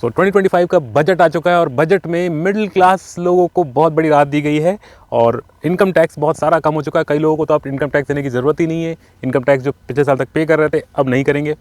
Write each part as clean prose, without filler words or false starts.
तो 2025 का बजट आ चुका है और बजट में मिडिल क्लास लोगों को बहुत बड़ी राहत दी गई है और इनकम टैक्स बहुत सारा कम हो चुका है। कई लोगों को तो अब इनकम टैक्स देने की ज़रूरत ही नहीं है। इनकम टैक्स जो पिछले साल तक पे कर रहे थे अब नहीं करेंगे।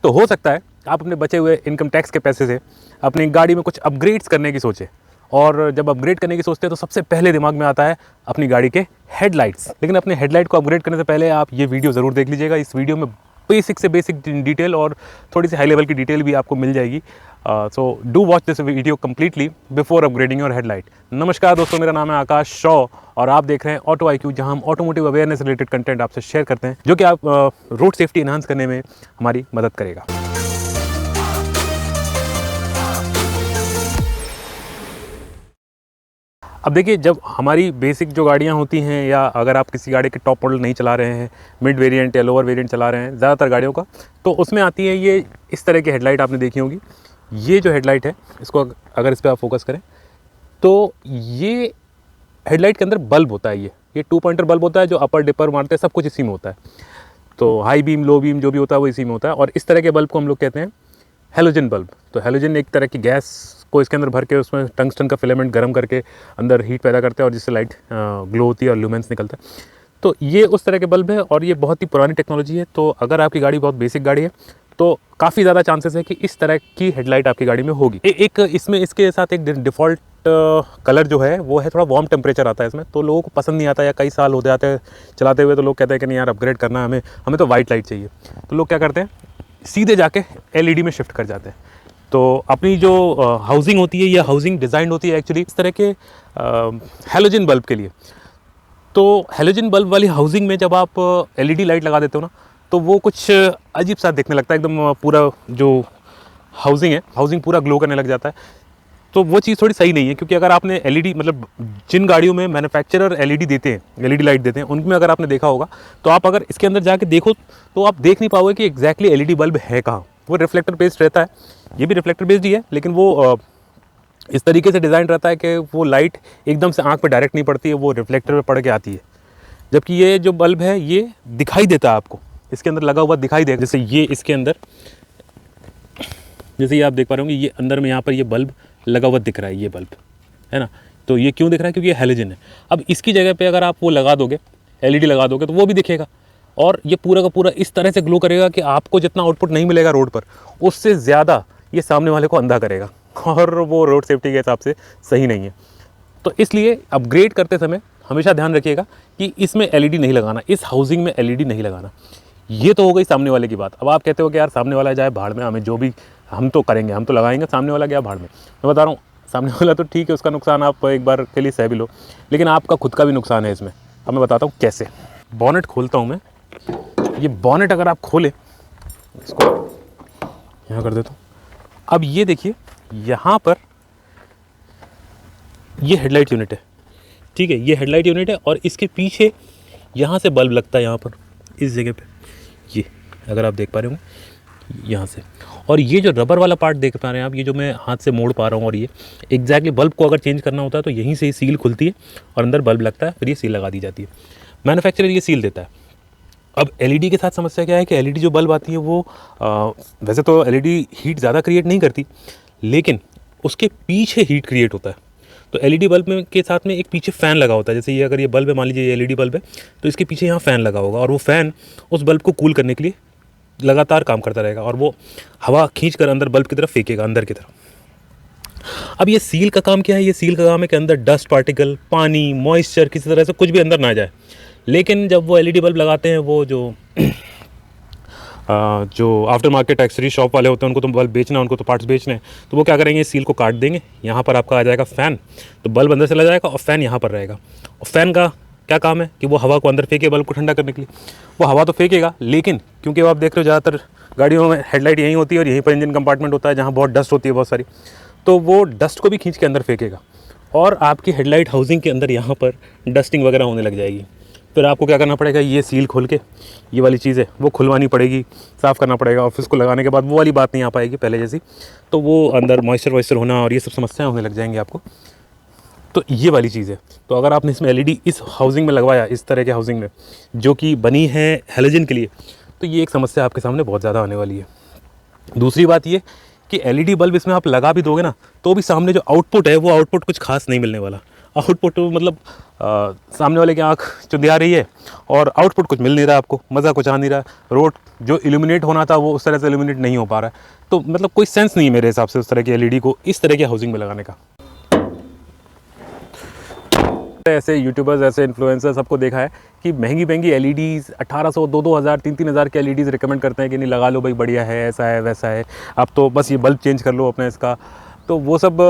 तो हो सकता है आप अपने बचे हुए इनकम टैक्स के पैसे से अपनी गाड़ी में कुछ अपग्रेड्स करने की सोचें। और जब अपग्रेड करने की सोचते हैं तो सबसे पहले दिमाग में आता है अपनी गाड़ी के हेडलाइट्स। लेकिन अपने हेडलाइट को अपग्रेड करने से पहले आप ये वीडियो ज़रूर देख लीजिएगा। इस वीडियो में बेसिक से बेसिक डिटेल और थोड़ी सी हाई लेवल की डिटेल भी आपको मिल जाएगी। So do watch this video completely before upgrading your headlight. नमस्कार दोस्तों, मेरा नाम है आकाश शॉ और आप देख रहे हैं ऑटो IQ, जहां हम ऑटोमोटिव अवेयरनेस रिलेटेड कंटेंट आपसे शेयर करते हैं जो कि आप रोड सेफ्टी एनहांस करने में हमारी मदद करेगा। अब देखिए, जब हमारी बेसिक जो गाड़ियाँ होती हैं या अगर आप किसी गाड़ी के टॉप मॉडल नहीं चला रहे हैं, मिड वेरिएंट या लोअर वेरिएंट चला रहे हैं ज़्यादातर गाड़ियों का, तो उसमें आती है ये इस तरह की हेडलाइट आपने देखी होगी। ये जो हेडलाइट है, इसको अगर इस पर आप फोकस करें तो ये हेडलाइट के अंदर बल्ब होता है। ये 2 पॉइंटर बल्ब होता है जो अपर डिपर मारते हैं, सब कुछ इसी में होता है। तो हाई बीम लो बीम जो भी होता है वो इसी में होता है। और इस तरह के बल्ब को हम लोग कहते हैं हेलोजन बल्ब। तो हेलोजन एक तरह की गैस को इसके अंदर भर के उसमें टंगस्टन का फिलामेंट गर्म करके अंदर हीट पैदा करते हैं और जिससे लाइट ग्लो होती है और ल्यूमेंस निकलता है। तो ये उस तरह के बल्ब है और ये बहुत ही पुरानी टेक्नोलॉजी है। तो अगर आपकी गाड़ी बहुत बेसिक गाड़ी है तो काफ़ी ज़्यादा चांसेस है कि इस तरह की हेडलाइट आपकी गाड़ी में होगी। एक इसमें इसके साथ एक डिफ़ॉल्ट कलर जो है वो है थोड़ा वार्म टेम्परेचर आता है इसमें, तो लोगों को पसंद नहीं आता या कई साल हो जाते हैं चलाते हुए तो लोग कहते हैं कि नहीं यार अपग्रेड करना है, हमें तो वाइट लाइट चाहिए। तो लोग क्या करते हैं, सीधे जाके LED में शिफ्ट कर जाते हैं। तो अपनी जो हाउसिंग होती है, ये हाउसिंग डिज़ाइन होती है एक्चुअली इस तरह के हेलोजन बल्ब के लिए। तो हेलोजन बल्ब वाली हाउसिंग में जब आप LED लाइट लगा देते हो ना, तो वो कुछ अजीब सा दिखने लगता है। एकदम पूरा जो हाउसिंग है, हाउसिंग पूरा ग्लो करने लग जाता है। तो वो चीज़ थोड़ी सही नहीं है, क्योंकि अगर आपने LED मतलब जिन गाड़ियों में मैन्युफैक्चरर LED देते हैं, LED लाइट देते हैं, उनमें अगर आपने देखा होगा तो आप अगर इसके अंदर जाके देखो तो आप देख नहीं पाओगे कि एग्जैक्टली LED बल्ब है कहाँ। वो रिफ्लेक्टर बेस्ड रहता है, ये भी रिफ्लेक्टर बेस्ड ही है, लेकिन वो इस तरीके से डिज़ाइन रहता है कि वो लाइट एकदम से आँख पे डायरेक्ट नहीं पड़ती है, वो रिफ्लेक्टर पे पड़ के आती है। जबकि ये जो बल्ब है ये दिखाई देता है आपको, इसके अंदर लगा हुआ दिखाई दे। जैसे ये इसके अंदर, जैसे ये आप देख पा रहे होंगे, ये अंदर में यहाँ पर ये बल्ब लगा हुआ दिख रहा है, ये बल्ब है ना। तो ये क्यों दिख रहा है, क्योंकि ये हेलोजन है। अब इसकी जगह पे अगर आप वो लगा दोगे, LED लगा दोगे, तो वो भी दिखेगा और ये पूरा का पूरा इस तरह से ग्लो करेगा कि आपको जितना आउटपुट नहीं मिलेगा रोड पर, उससे ज़्यादा ये सामने वाले को अंधा करेगा और वो रोड सेफ्टी के हिसाब से सही नहीं है। तो इसलिए अपग्रेड करते समय हमेशा ध्यान रखिएगा कि इसमें LED नहीं लगाना, इस हाउसिंग में LED नहीं लगाना। ये तो हो गई सामने वाले की बात। अब आप कहते हो कि यार सामने वाला जाए भाड़ में, हमें जो भी हम तो करेंगे, हम तो लगाएंगे, सामने वाला गया भाड़ में। मैं बता रहा हूँ, सामने वाला तो ठीक है, उसका नुकसान आप एक बार के लिए सह भी लो, लेकिन आपका खुद का भी नुकसान है इसमें। अब मैं बताता हूँ कैसे। बॉनेट खोलता हूँ मैं। ये बॉनेट अगर आप खोलें, इसको यहाँ कर देता हूँ। अब ये देखिए, यहाँ पर ये हेडलाइट यूनिट है, ठीक है, ये हेडलाइट यूनिट है और इसके पीछे यहाँ से बल्ब लगता है, यहाँ पर इस जगह पे, ये अगर आप देख पा रहे होंगे यहाँ से। और ये जो रबर वाला पार्ट देख पा रहे हैं आप, ये जो मैं हाथ से मोड़ पा रहा हूँ, और ये एग्जैक्टली बल्ब को अगर चेंज करना होता है तो यहीं से ही सील खुलती है और अंदर बल्ब लगता है, फिर ये सील लगा दी जाती है। मैन्युफैक्चरर ये सील देता है। अब LED के साथ समस्या क्या है कि LED जो बल्ब आती है वो वैसे तो LED हीट ज़्यादा क्रिएट नहीं करती, लेकिन उसके पीछे हीट क्रिएट होता है। तो LED बल्ब में के साथ में एक पीछे फ़ैन लगा होता है। जैसे ये अगर ये बल्ब है, मान लीजिए ये LED बल्ब है, तो इसके पीछे यहाँ फ़ैन लगा होगा और वो फ़ैन उस बल्ब को कूल करने के लिए लगातार काम करता रहेगा और वो हवा खींच कर अंदर बल्ब की तरफ फेंकेगा, अंदर की तरफ। अब ये सील का काम क्या है, ये सील का काम है कि अंदर डस्ट पार्टिकल, पानी, मॉइस्चर किसी तरह से कुछ भी अंदर ना जाए। लेकिन जब वो LED बल्ब लगाते हैं, वो जो आफ्टर मार्केट एक्सेसरी शॉप वाले होते हैं, उनको तो बल्ब बेचना है, उनको तो पार्ट्स बेचने हैं, तो वो क्या करेंगे, सील को काट देंगे। यहाँ पर आपका आ जाएगा फ़ैन, तो बल्ब अंदर चला जाएगा और फ़ैन यहाँ पर रहेगा। और फ़ैन का क्या काम है कि वो हवा को अंदर फेंके बल्ब को ठंडा करने के लिए। वो हवा तो फेंकेगा, लेकिन क्योंकि आप देख रहे हो ज़्यादातर गाड़ियों में हेडलाइट यहीं होती है और यहीं पर इंजन कंपार्टमेंट होता है जहाँ बहुत डस्ट होती है बहुत सारी, तो वो डस्ट को भी खींच के अंदर फेंकेगा और आपकी हेडलाइट हाउसिंग के अंदर यहाँ पर डस्टिंग वगैरह होने लग जाएगी। फिर आपको क्या करना पड़ेगा, ये सील खोल के ये वाली चीज़ है वो खुलवानी पड़ेगी, साफ़ करना पड़ेगा। ऑफिस को लगाने के बाद वो वाली बात नहीं आ पाएगी पहले जैसी, तो वो अंदर मॉइस्चर वॉइस्चर होना और ये सब समस्याएं होने लग जाएंगी आपको। तो ये वाली चीज़ है। तो अगर आपने इसमें LED इस हाउसिंग में लगवाया, इस तरह के हाउसिंग में जो कि बनी है हेलोजन के लिए, तो ये एक समस्या आपके सामने बहुत ज़्यादा आने वाली है। दूसरी बात ये कि एलईडी बल्ब इसमें आप लगा भी दोगे ना तो भी सामने जो आउटपुट है वो आउटपुट कुछ खास नहीं मिलने वाला। आउटपुट मतलब सामने वाले की आँख चुंधिया रही है और आउटपुट कुछ मिल नहीं रहा आपको, मज़ा कुछ आ नहीं रहा, रोड जो इल्यूमिनेट होना था वो उस तरह से इल्यूमिनेट नहीं हो पा रहा है। तो मतलब कोई सेंस नहीं है मेरे हिसाब से उस तरह की एलईडी को इस तरह के हाउसिंग में लगाने का। ऐसे यूट्यूबर्स, ऐसे इन्फ्लुएंसर सबको देखा है कि महंगी महंगी एलईडीज़ 1800, 2-2 हज़ार, 3-3 हज़ार की एलईडीज़ रिकमेंड करते हैं कि नहीं लगा लो भाई, बढ़िया है, ऐसा है वैसा है, अब तो बस ये बल्ब चेंज कर लो अपना इसका। तो वो सब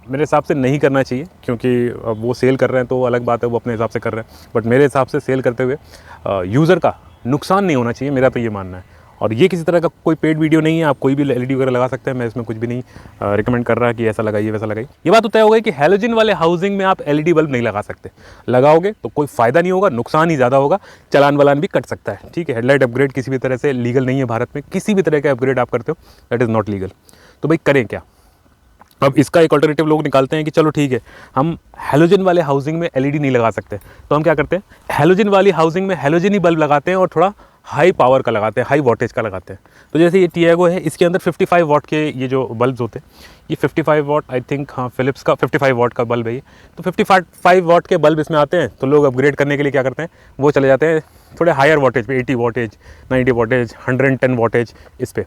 मेरे हिसाब से नहीं करना चाहिए, क्योंकि अब वो सेल कर रहे हैं तो अलग बात है, वो अपने हिसाब से कर रहे हैं, बट मेरे हिसाब से सेल करते हुए यूज़र का नुकसान नहीं होना चाहिए, मेरा तो ये मानना है। और ये किसी तरह का कोई पेड वीडियो नहीं है, आप कोई भी एलईडी वगैरह लगा सकते हैं, मैं इसमें कुछ भी नहीं रिकमेंड कर रहा कि ऐसा लगाइए वैसा लगाइए। ये बात तो तय हो गई कि हैलोजन वाले हाउसिंग में आप एलईडी बल्ब नहीं लगा सकते, लगाओगे तो कोई फ़ायदा नहीं होगा, नुकसान ही ज़्यादा होगा, चलान वलान भी कट सकता है। ठीक है, हेडलाइट अपग्रेड किसी भी तरह से लीगल नहीं है भारत में, किसी भी तरह का अपग्रेड आप करते हो दैट इज़ नॉट लीगल। तो भाई करें क्या? अब इसका एक अल्टरनेटिव लोग निकालते हैं कि चलो ठीक है, हम हैलोजन वाले हाउसिंग में एलईडी नहीं लगा सकते, तो हम क्या करते हैं, हैलोजन वाली हाउसिंग में हैलोजन ही बल्ब लगाते हैं और थोड़ा हाई पावर का लगाते हैं, हाई वोल्टेज का लगाते हैं। तो जैसे ये टियागो है, इसके अंदर 55 वाट के ये जो बल्ब्स होते हैं, ये 55 वाट आई थिंक, हाँ फिलिप्स का 55 वाट का बल्ब है ये। तो 55 वाट के बल्ब इसमें आते हैं, तो लोग अपग्रेड करने के लिए क्या करते हैं, वो चले जाते हैं थोड़े हायर वोल्टेज पे, 80 वोल्टेज, 90 वोल्टेज, 110 वोल्टेज इस पर।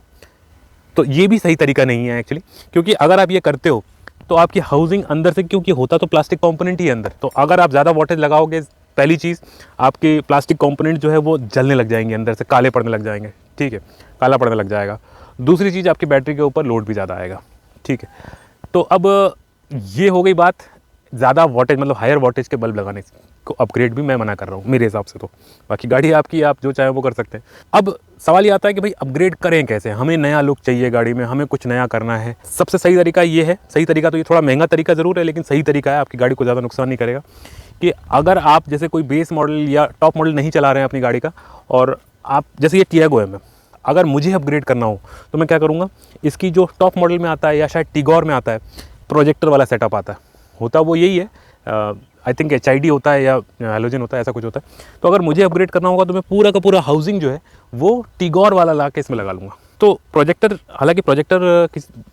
तो ये भी सही तरीका नहीं है एक्चुअली, क्योंकि अगर आप ये करते हो तो आपकी हाउसिंग अंदर से, क्योंकि होता तो प्लास्टिक कंपोनेंट ही है अंदर, तो अगर आप ज़्यादा वोल्टेज लगाओगे, पहली चीज़ आपके प्लास्टिक कंपोनेंट जो है वो जलने लग जाएंगे, अंदर से काले पड़ने लग जाएंगे। ठीक है, काला पड़ने लग जाएगा। दूसरी चीज़ आपकी बैटरी के ऊपर लोड भी ज़्यादा आएगा। ठीक है, तो अब ये हो गई बात ज़्यादा वोल्टेज, मतलब हायर वोल्टेज के बल्ब लगाने को अपग्रेड भी मैं मना कर रहा हूँ मेरे हिसाब से। तो बाकी गाड़ी आपकी, आप जो चाहें वो कर सकते हैं। अब सवाल ये आता है कि भाई अपग्रेड करें कैसे, हमें नया लुक चाहिए गाड़ी में, हमें कुछ नया करना है। सबसे सही तरीका ये है, सही तरीका तो ये थोड़ा महंगा तरीका ज़रूर है, लेकिन सही तरीका है, आपकी गाड़ी को ज़्यादा नुकसान नहीं करेगा, कि अगर आप जैसे कोई बेस मॉडल या टॉप मॉडल नहीं चला रहे हैं अपनी गाड़ी का, और आप जैसे ये टियागो है, मैं अगर मुझे अपग्रेड करना हो तो मैं क्या करूँगा, इसकी जो टॉप मॉडल में आता है या शायद टिगोर में आता है, प्रोजेक्टर वाला सेटअप आता है, होता वो यही है, आई थिंक HID होता है या हैलोजन होता है, ऐसा कुछ होता है। तो अगर मुझे अपग्रेड करना होगा तो मैं पूरा का पूरा हाउसिंग जो है वो टिगोर वाला ला के इसमें लगा लूँगा। तो प्रोजेक्टर, हालांकि प्रोजेक्टर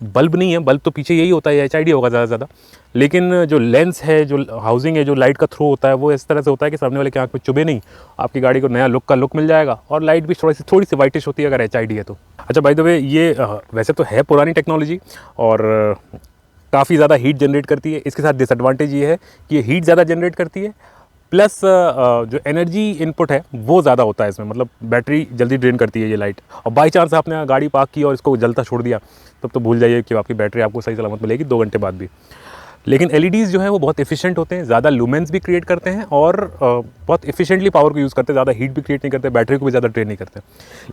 बल्ब नहीं है, बल्ब तो पीछे यही होता है, HID होगा ज़्यादा से ज़्यादा, लेकिन जो लेंस है, जो हाउसिंग है, जो लाइट का थ्रो होता है, वो इस तरह से होता है कि सामने वाले की आँख में चुभे नहीं, आपकी गाड़ी को नया लुक का लुक मिल जाएगा, और लाइट भी थोड़ी सी वाइटिश होती है अगर HID है तो। अच्छा, बाय द वे, ये वैसे तो है पुरानी टेक्नोलॉजी और काफ़ी ज़्यादा हीट जनरेट करती है। इसके साथ डिसएडवांटेज ये है कि ये हीट ज़्यादा जनरेट करती है, प्लस जो एनर्जी इनपुट है वो ज़्यादा होता है इसमें, मतलब बैटरी जल्दी ड्रेन करती है ये लाइट। और बाई चांस आपने गाड़ी पार्क की और इसको जलता छोड़ दिया, तब तो भूल जाइए कि आपकी बैटरी आपको सही सलामत मिलेगी 2 घंटे बाद भी। लेकिन एलईडीज़ जो है वो बहुत एफिशिएंट होते हैं, ज़्यादा लुमेंस भी क्रिएट करते हैं और बहुत एफिशिएंटली पावर को यूज़ करते हैं, ज़्यादा हीट भी क्रिएट नहीं करते, बैटरी को भी ज़्यादा ड्रेन नहीं करते।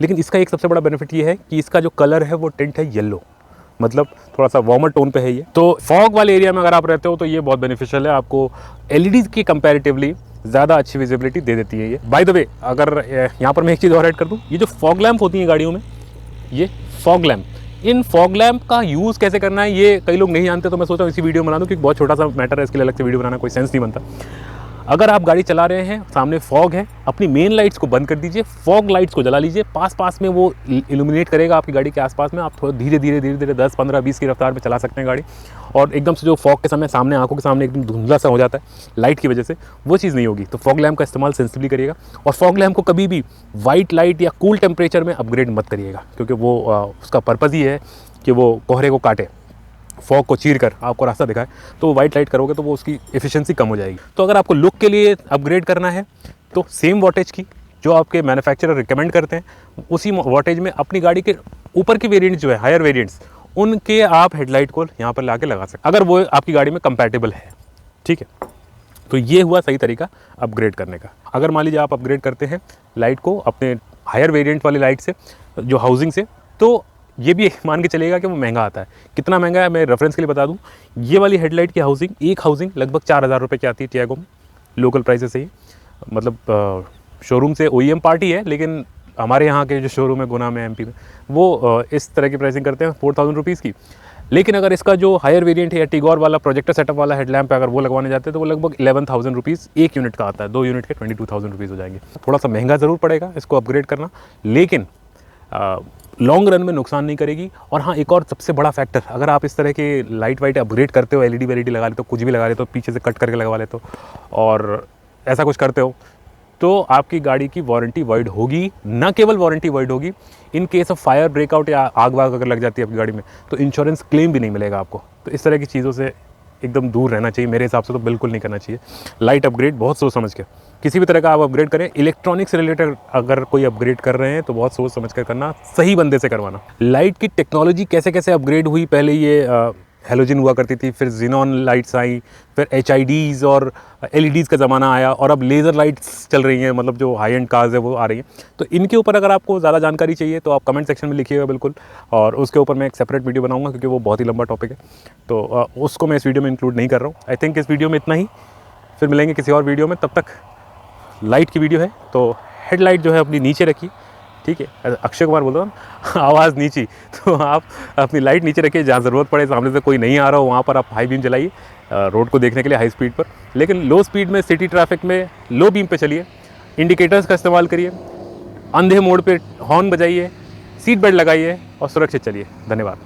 लेकिन इसका एक सबसे बड़ा बेनिफिट ये है कि इसका जो कलर है वो टिंट है येलो, मतलब थोड़ा सा वार्मर टोन पे है ये। तो फॉग वाले एरिया में अगर आप रहते हो तो ये बहुत बेनिफिशियल है, आपको एलईडीज़ की कंपैरेटिवली ज़्यादा अच्छी विजिबिलिटी दे देती है ये। बाय द वे, अगर यहाँ पर मैं एक चीज़ और ऐड कर दूँ, ये जो फॉग लैम्प होती हैं गाड़ियों में, ये फॉग लैम्प, इन फॉग लैम्प का यूज़ कैसे करना है ये कई लोग नहीं जानते, तो मैं सोचा इसी वीडियो बना दूँ, क्योंकि बहुत छोटा सा मैटर है, इसके लिए अलग से वीडियो बनाना कोई सेंस नहीं बनता। अगर आप गाड़ी चला रहे हैं, सामने फॉग है, अपनी मेन लाइट्स को बंद कर दीजिए, फॉग लाइट्स को जला लीजिए, पास में वो इल्यूमिनेट करेगा आपकी गाड़ी के आसपास में। आप थोड़ा धीरे धीरे 10, 15, 20 की रफ्तार में चला सकते हैं गाड़ी, और एकदम से जो फॉग के समय सामने आंखों के सामने एकदम धुंधला सा हो जाता है लाइट की वजह से, वो चीज़ नहीं होगी। तो फॉग लैम्प का इस्तेमाल सेंसिटिवली करिएगा, और फॉग लैम्प को कभी भी वाइट लाइट या कूल टेम्परेचर में अपग्रेड मत करिएगा, क्योंकि वो उसका पर्पज़ ही है कि वो कोहरे को काटे, फॉग को चीर कर आपको रास्ता दिखाए। तो वाइट लाइट करोगे तो वो उसकी एफिशिएंसी कम हो जाएगी। तो अगर आपको लुक के लिए अपग्रेड करना है तो सेम वॉटेज की जो आपके मैन्युफैक्चरर रिकमेंड करते हैं, उसी वॉटेज में अपनी गाड़ी के ऊपर की वेरिएंट्स जो है, हायर वेरिएंट्स, उनके आप हेडलाइट को यहाँ पर ला के लगा सकते, अगर वो आपकी गाड़ी में कंपैटिबल है। ठीक है, तो ये हुआ सही तरीका अपग्रेड करने का। अगर मान लीजिए आप अपग्रेड करते हैं लाइट को अपने हायर वेरिएंट वाली लाइट से, जो हाउसिंग से, तो ये भी मान के चलेगा कि वो महंगा आता है। कितना महंगा है मैं रेफरेंस के लिए बता दूं, ये वाली हेडलाइट की हाउसिंग, एक हाउसिंग लगभग 4000 रुपये की आती है टियागो में, लोकल प्राइसेस से ही, मतलब शोरूम से OEM पार्टी है, लेकिन हमारे यहाँ के जो शोरूम है गुना में, MP में, वो इस तरह की प्राइसिंग करते हैं 4000 रुपीज़ की। लेकिन अगर इसका जो हायर वेरिएंट है या टिगोर वाला प्रोजेक्टर सेटअप वाला हेडलैम्प है, अगर वो लगवाने जाते हैं तो वो लगभग 11,000 रुपीज़ एक यूनिट का आता है, 2 यूनिट के 22,000 रुपीज़ हो जाएंगे। थोड़ा सा महंगा ज़रूर पड़ेगा इसको अपग्रेड करना, लेकिन लॉन्ग रन में नुकसान नहीं करेगी। और हाँ, एक और सबसे बड़ा फैक्टर, अगर आप इस तरह के लाइट वाइट अपग्रेड करते हो, एलईडी वेलईडी लगा लेते हो, कुछ भी लगा लेते हो, पीछे से कट करके लगवा लेते हो और ऐसा कुछ करते हो, तो आपकी गाड़ी की वारंटी वॉइड होगी। ना केवल वारंटी वॉइड होगी, in case of fire breakout या आग वाग अगर लग जाती है आपकी गाड़ी में, तो इंश्योरेंस क्लेम भी नहीं मिलेगा आपको। तो इस तरह की चीज़ों से एकदम दूर रहना चाहिए, मेरे हिसाब से तो बिल्कुल नहीं करना चाहिए। लाइट अपग्रेड बहुत सोच समझ के, किसी भी तरह का आप अपग्रेड करें, इलेक्ट्रॉनिक से रिलेटेड अगर कोई अपग्रेड कर रहे हैं तो बहुत सोच समझ कर करना, सही बंदे से करवाना। लाइट की टेक्नोलॉजी कैसे कैसे अपग्रेड हुई, पहले ये हेलोजन हुआ करती थी, फिर जिनॉन लाइट्स आई, फिर HIDs और LEDs का ज़माना आया, और अब लेज़र लाइट्स चल रही हैं, मतलब जो हाई एंड कार्स है वो आ रही हैं। तो इनके ऊपर अगर आपको ज़्यादा जानकारी चाहिए तो आप कमेंट सेक्शन में लिखिएगा बिल्कुल, और उसके ऊपर मैं एक सेपरेट वीडियो बनाऊंगा, क्योंकि वो बहुत ही लंबा टॉपिक है, तो उसको मैं इस वीडियो में इंक्लूड नहीं कर रहा हूँ। आई थिंक इस वीडियो में इतना ही, फिर मिलेंगे किसी और वीडियो में। तब तक लाइट की वीडियो है तो हेडलाइट जो है अपनी नीचे रखिए, ठीक है। अक्षय कुमार बोल रहा हूँ, आवाज़ नीची, तो आप अपनी लाइट नीचे रखिए, जहाँ ज़रूरत पड़े, सामने से कोई नहीं आ रहा हो वहाँ पर आप हाई बीम चलाइए रोड को देखने के लिए हाई स्पीड पर। लेकिन लो स्पीड में सिटी ट्रैफिक में लो बीम पे चलिए, इंडिकेटर्स का इस्तेमाल करिए, अंधे मोड़ पे हॉर्न बजाइए, सीट बेल्ट लगाइए और सुरक्षित चलिए। धन्यवाद।